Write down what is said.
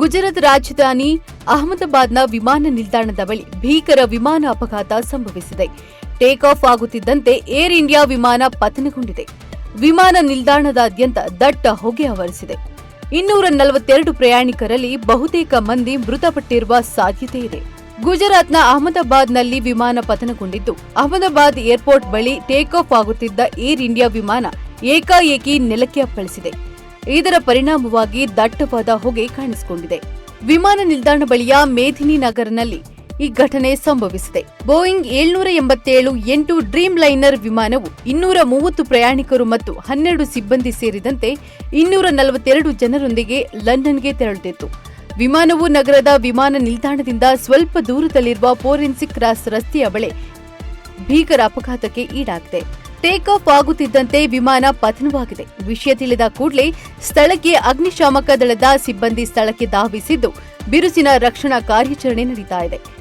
ಗುಜರಾತ್ ರಾಜಧಾನಿ ಅಹಮದಾಬಾದ್ನ ವಿಮಾನ ನಿಲ್ದಾಣದ ಬಳಿ ಭೀಕರ ವಿಮಾನ ಅಪಘಾತ ಸಂಭವಿಸಿದೆ. ಟೇಕ್ ಆಫ್ ಆಗುತ್ತಿದ್ದಂತೆ ಏರ್ ಇಂಡಿಯಾ ವಿಮಾನ ಪತನಗೊಂಡಿದೆ. ವಿಮಾನ ನಿಲ್ದಾಣದಾದ್ಯಂತ ದಟ್ಟ ಹೊಗೆ ಆವರಿಸಿದೆ. 242 ಪ್ರಯಾಣಿಕರಲ್ಲಿ ಬಹುತೇಕ ಮಂದಿ ಮೃತಪಟ್ಟಿರುವ ಸಾಧ್ಯತೆ ಇದೆ. ಗುಜರಾತ್ನ ಅಹಮದಾಬಾದ್ನಲ್ಲಿ ವಿಮಾನ ಪತನಗೊಂಡಿದ್ದು, ಅಹಮದಾಬಾದ್ ಏರ್ಪೋರ್ಟ್ ಬಳಿ ಟೇಕ್ ಆಫ್ ಆಗುತ್ತಿದ್ದ ಏರ್ ಇಂಡಿಯಾ ವಿಮಾನ ಏಕಾಏಕಿ ನೆಲಕ್ಕೆ ಅಪ್ಪಳಿಸಿದೆ. ಇದರ ಪರಿಣಾಮವಾಗಿ ದಟ್ಟವಾದ ಹೊಗೆ ಕಾಣಿಸಿಕೊಂಡಿದೆ. ವಿಮಾನ ನಿಲ್ದಾಣ ಬಳಿಯ ಮೇದಿನಿ ನಗರ್ನಲ್ಲಿ ಈ ಘಟನೆ ಸಂಭವಿಸಿದೆ. ಬೋಯಿಂಗ್ 787-8 ಡ್ರೀಮ್ ಲೈನರ್ ವಿಮಾನವು 230 ಪ್ರಯಾಣಿಕರು ಮತ್ತು 12 ಸಿಬ್ಬಂದಿ ಸೇರಿದಂತೆ 242 ಜನರೊಂದಿಗೆ ಲಂಡನ್ಗೆ ತೆರಳುತ್ತಿತ್ತು. ವಿಮಾನವು ನಗರದ ವಿಮಾನ ನಿಲ್ದಾಣದಿಂದ ಸ್ವಲ್ಪ ದೂರದಲ್ಲಿರುವ ಫೋರೆನ್ಸಿಕ್ ಕ್ರಾಸ್ ರಸ್ತೆಯ ಬಳಿ ಭೀಕರ ಅಪಘಾತಕ್ಕೆ ಈಡಾಗಿದೆ. ಟೇಕ್ ಆಫ್ ಆಗುತ್ತಿದ್ದಂತೆ ವಿಮಾನ ಪತನವಾಗಿದೆ. ವಿಷಯ ತಿಳಿದ ಕೂಡಲೇ ಸ್ಥಳಕ್ಕೆ ಅಗ್ನಿಶಾಮಕ ದಳದ ಸಿಬ್ಬಂದಿ ಸ್ಥಳಕ್ಕೆ ಧಾವಿಸಿದ್ದು, ಬಿರುಸಿನ ರಕ್ಷಣಾ ಕಾರ್ಯಾಚರಣೆ ನಡೆಯುತ್ತಾ ಇದೆ.